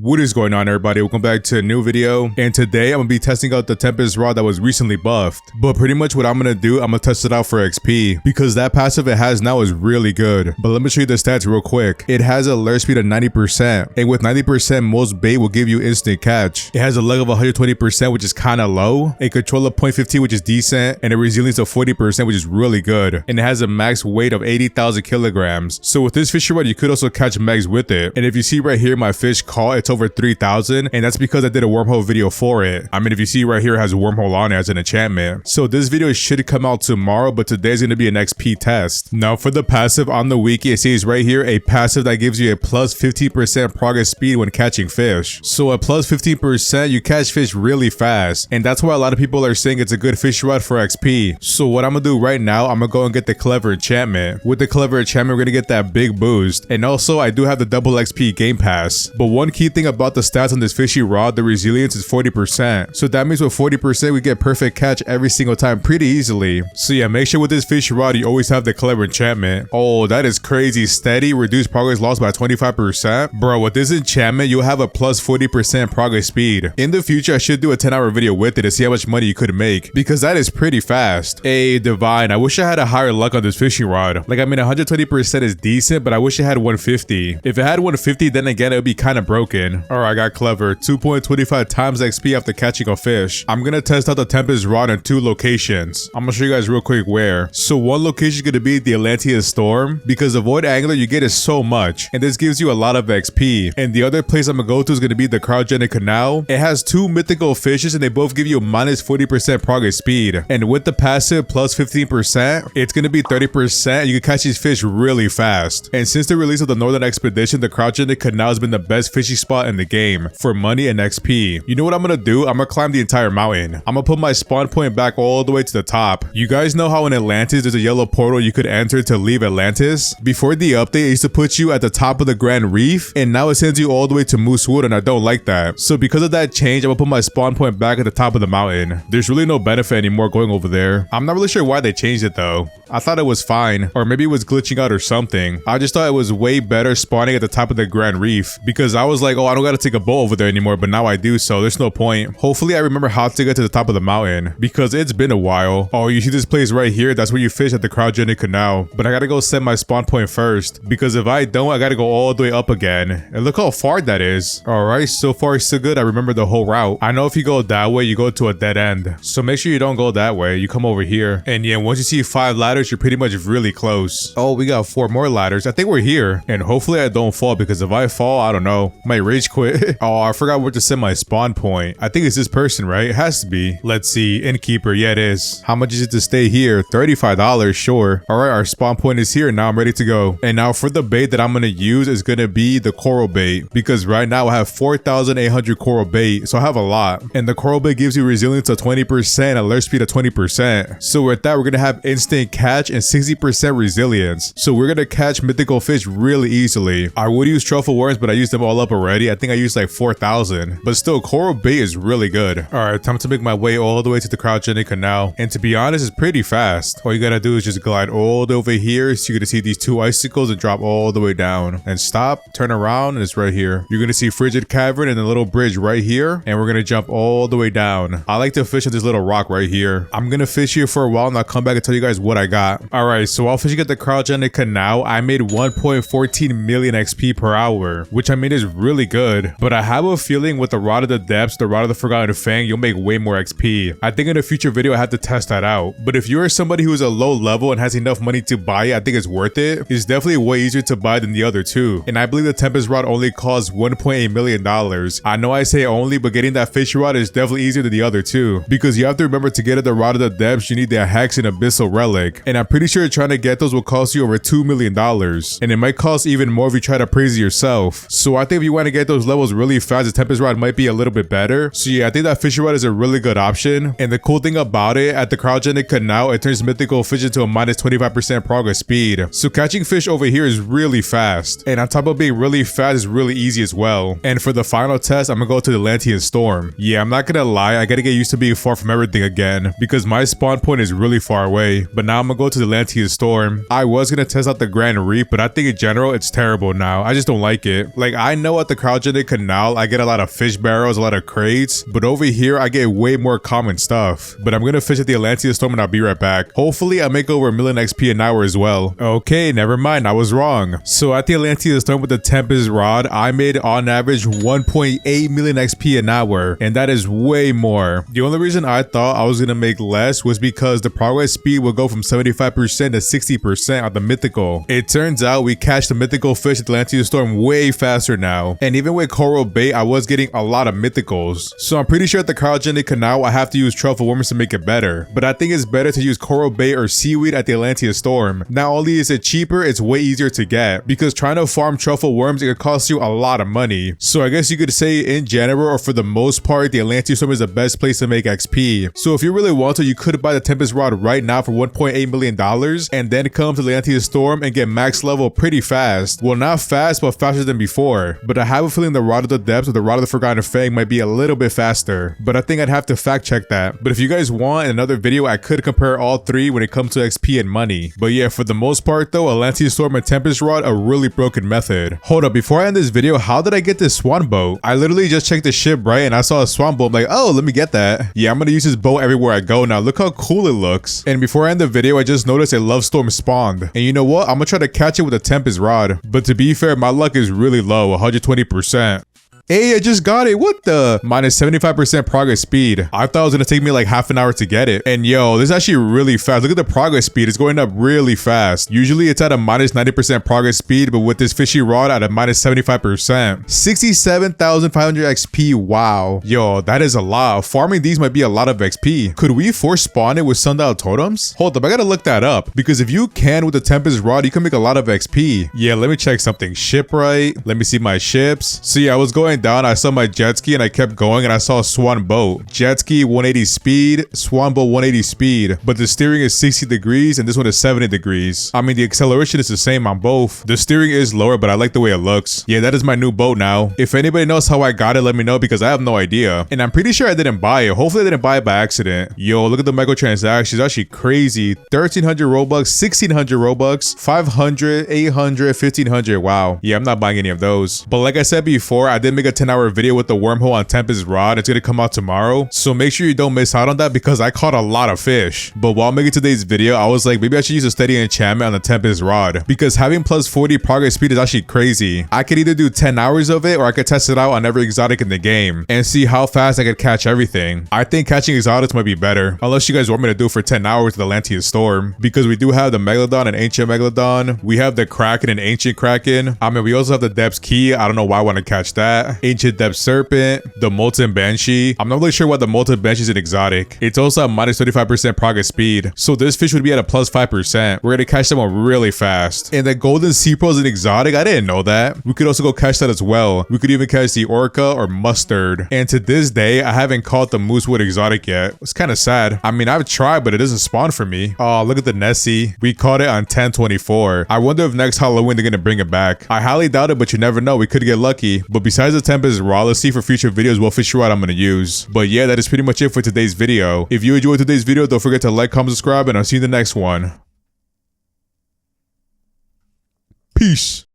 What is going on, everybody? Welcome back to a new video, and today I'm gonna be testing out the Tempest Rod that was recently buffed. But pretty much what I'm gonna do, I'm gonna test it out for XP because that passive it has now is really good. But let me show you the stats real quick. It has a lure speed of 90%, and with 90% most bait will give you instant catch. It has a leg of 120%, which is kind of low, a control of 0.15, which is decent, and a resilience of 40%, which is really good. And it has a max weight of 80,000 kilograms. So with this fishing rod, you could also catch megs with it. And if you see right here, my fish caught, it's over 3,000, and that's because I did a wormhole video for it. I mean, if you see right here, it has a wormhole on it as an enchantment. So this video should come out tomorrow, but today's gonna be an XP test. Now for the passive on the wiki, it says right here, a passive that gives you a plus 15% progress speed when catching fish. So at plus 15%, you catch fish really fast, and that's why a lot of people are saying it's a good fish rod for XP. So what I'm gonna do right now, I'm gonna go and get the clever enchantment. With the clever enchantment, we're gonna get that big boost, and also I do have the double XP game pass. But one key thing about the stats on this fishy rod, the resilience is 40%. So that means with 40%, we get perfect catch every single time pretty easily. So yeah, make sure with this fishy rod, you always have the clever enchantment. Oh, that is crazy. Steady, reduced progress loss by 25%. Bro, with this enchantment, you'll have a plus 40% progress speed. In the future, I should do a 10-hour video with it to see how much money you could make, because that is pretty fast. Hey, divine, I wish I had a higher luck on this fishing rod. Like, I mean, 120% is decent, but I wish it had 150. If it had 150, then again, it would be kind of broken. Alright, I got clever. 2.25 times XP after catching a fish. I'm gonna test out the Tempest Rod in 2 locations. I'm gonna show you guys real quick where. So one location is gonna be the Atlantean Storm, because the void angler you get is so much, and this gives you a lot of XP. And the other place I'm gonna go to is gonna be the Cryogenic Canal. It has 2 mythical fishes, and they both give you minus 40% progress speed. And with the passive plus 15%, it's gonna be 30%. You can catch these fish really fast. And since the release of the Northern Expedition, the Cryogenic Canal has been the best fishing spot in the game for money and XP. You know what I'm gonna do? I'm gonna climb the entire mountain. I'm gonna put my spawn point back all the way to the top. You guys know how in Atlantis there's a yellow portal you could enter to leave Atlantis? Before the update, it used to put you at the top of the Grand Reef, and now it sends you all the way to Moosewood, and I don't like that. So because of that change, I'm gonna put my spawn point back at the top of the mountain. There's really no benefit anymore going over there. I'm not really sure why they changed it though. I thought it was fine, or maybe it was glitching out or something. I just thought it was way better spawning at the top of the Grand Reef, because I was like, oh, I don't gotta take a boat over there anymore, but now I do, so there's no point. Hopefully I remember how to get to the top of the mountain, because it's been a while. Oh, you see this place right here? That's where you fish at the Cryogenic Canal, but I gotta go set my spawn point first, because if I don't, I gotta go all the way up again. And look how far that is. Alright, so far so good. I remember the whole route. I know if you go that way, you go to a dead end, so make sure you don't go that way. You come over here, and yeah, once you see 5 ladders, you're pretty much really close. Oh, we got 4 more ladders. I think we're here, and hopefully I don't fall, because if I fall, I don't know, might rage quit. Oh, I forgot where to set my spawn point. I think it's this person, right? It has to be. Let's see. Innkeeper. Yeah, it is. How much is it to stay here? $35. Sure. All right, our spawn point is here. Now I'm ready to go. And now for the bait that I'm gonna use is gonna be the coral bait, because right now I have 4,800 coral bait, so I have a lot. And the coral bait gives you resilience of 20%, alert speed of 20%. So with that, we're gonna have instant catch and 60% resilience. So we're gonna catch mythical fish really easily. I would use truffle worms, but I used them all up already. I think I used like 4,000, but still coral bait is really good. All right, time to make my way all the way to the Cryogenic Canal, and to be honest, it's pretty fast. All you gotta do is just glide all the way over here, so you're gonna see these 2 icicles and drop all the way down, and stop, turn around, and it's right here. You're gonna see frigid cavern and a little bridge right here, and we're gonna jump all the way down. I like to fish at this little rock right here. I'm gonna fish here for a while, and I'll come back and tell you guys what I got. All right, so while fishing at the Cryogenic Canal, I made 1.14 million XP per hour, which I mean is really good. But I have a feeling with the Rod of the Depths, the Rod of the Forgotten Fang, you'll make way more XP. I think in a future video I have to test that out. But if you're somebody who is a low level and has enough money to buy it, I think it's worth it. It's definitely way easier to buy than the other 2. And I believe the Tempest Rod only costs $1.8 million. I know I say only, but getting that fish rod is definitely easier than the other 2, because you have to remember to get at the Rod of the Depths, you need the Hex and Abyssal Relic. And I'm pretty sure trying to get those will cost you over $2 million. And it might cost even more if you try to praise it yourself. So I think if you want to get those levels really fast, the Tempest Rod might be a little bit better. So yeah, I think that fishing rod is a really good option. And the cool thing about it, at the Cryogenic Canal, it turns mythical fish into a minus 25% progress speed. So catching fish over here is really fast. And on top of being really fast, it's really easy as well. And for the final test, I'm gonna go to the Atlantean Storm. Yeah, I'm not gonna lie, I gotta get used to being far from everything again, because my spawn point is really far away. But now I'm gonna go to the Atlantean Storm. I was gonna test out the Grand Reef, but I think in general it's terrible now. I just don't like it. Like, I know at the Cryogenic Canal I get a lot of fish barrels, a lot of crates, but over here I get way more common stuff. But I'm gonna fish at the Atlantean Storm and I'll be right back. Hopefully I make over 1 million XP an hour as well. Okay, never mind, I was wrong. So at the Atlantean Storm with the Tempest Rod, I made on average 1.8 million XP an hour, and that is way more. The only reason I thought I was gonna make less was because the progress speed will go from 75% to 60% on the mythical. It turns out we catch the mythical fish at the Atlantean Storm way faster now, and even with coral bait I was getting a lot of mythicals. So I'm pretty sure at the Cryogenic Canal I have to use truffle worms to make it better, but I think it's better to use coral bait or seaweed at the Atlantean Storm. Not only is it cheaper, it's way easier to get, because trying to farm truffle worms, it could cost you a lot of money. So I guess you could say in general, or for the most part, the Atlantean Storm is the best place to make XP. So if you really want to, you could buy the Tempest Rod right now for $1.8 million and then come to the Atlantean Storm and get max level pretty fast. Well, not fast, but faster than before. But I have a feeling the Rod of the Depths or the Rod of the Forgotten Fang might be a little bit faster, but I think I'd have to fact check that. But if you guys want another video, I could compare all three when it comes to XP and money. But yeah, for the most part though, Atlantean Storm and Tempest Rod are really broken method. Hold up, before I end this video, how did I get this swan boat? I literally just checked the ship, right, and I saw a swan boat. I'm like, oh, let me get that. Yeah, I'm gonna use this boat everywhere I go now. Look how cool it looks. And before I end the video, I just noticed a Lovestorm spawned. And you know what? I'm gonna try to catch it with a Tempest Rod. But to be fair, my luck is really low, 120%. Hey, I just got it. What the? Minus 75% progress speed. I thought it was gonna take me like half an hour to get it. And yo, this is actually really fast. Look at the progress speed. It's going up really fast. Usually it's at a minus 90% progress speed, but with this fishy rod at a minus 75%. 67,500 XP. Wow. Yo, that is a lot. Farming these might be a lot of XP. Could we force spawn it with sundial totems? Hold up, I gotta look that up. Because if you can with the Tempest Rod, you can make a lot of XP. Yeah, let me check something. Shipwright. Let me see my ships. So yeah, I was going down, I saw my jet ski and I kept going and I saw a swan boat. Jet ski 180 speed, swan boat 180 speed, but the steering is 60 degrees and this one is 70 degrees. I mean, the acceleration is the same on both. The steering is lower, but I like the way it looks. Yeah, that is my new boat now. If anybody knows how I got it, let me know because I have no idea. And I'm pretty sure I didn't buy it. Hopefully I didn't buy it by accident. Yo, look at the microtransactions. Actually crazy. 1,300 Robux, 1,600 Robux, 500, 800, 1,500. Wow. Yeah, I'm not buying any of those. But like I said before, I did make a 10-hour video with the wormhole on Tempest Rod. It's gonna come out tomorrow, so make sure you don't miss out on that because I caught a lot of fish. But while making today's video, I was like, maybe I should use a steady enchantment on the Tempest Rod because having plus 40 progress speed is actually crazy. I could either do 10 hours of it or I could test it out on every exotic in the game and see how fast I could catch everything. I think catching exotics might be better, unless you guys want me to do it for 10 hours with the Atlantean Storm, because we do have the Megalodon and Ancient Megalodon. We have the Kraken and Ancient Kraken. I mean, we also have the Depths Key. I don't know why I want to catch that. Ancient Depth Serpent, the Molten Banshee. I'm not really sure why the Molten Banshee is an exotic. It's also at minus 35% progress speed, so this fish would be at a plus 5%. We're gonna catch them really fast. And the Golden Sea Pearl is an exotic. I didn't know that. We could also go catch that as well. We could even catch the Orca or Mustard. And to this day, I haven't caught the Moosewood exotic yet. It's kind of sad. I mean, I've tried, but it doesn't spawn for me. Oh, look at the Nessie. We caught it on 10/24. I wonder if next Halloween they're gonna bring it back. I highly doubt it, but you never know. We could get lucky. But besides the Tempest Rod, let's see for future videos what fish rod I'm gonna use. But yeah, that is pretty much it for today's video. If you enjoyed today's video, don't forget to like, comment, subscribe, and I'll see you in the next one. Peace.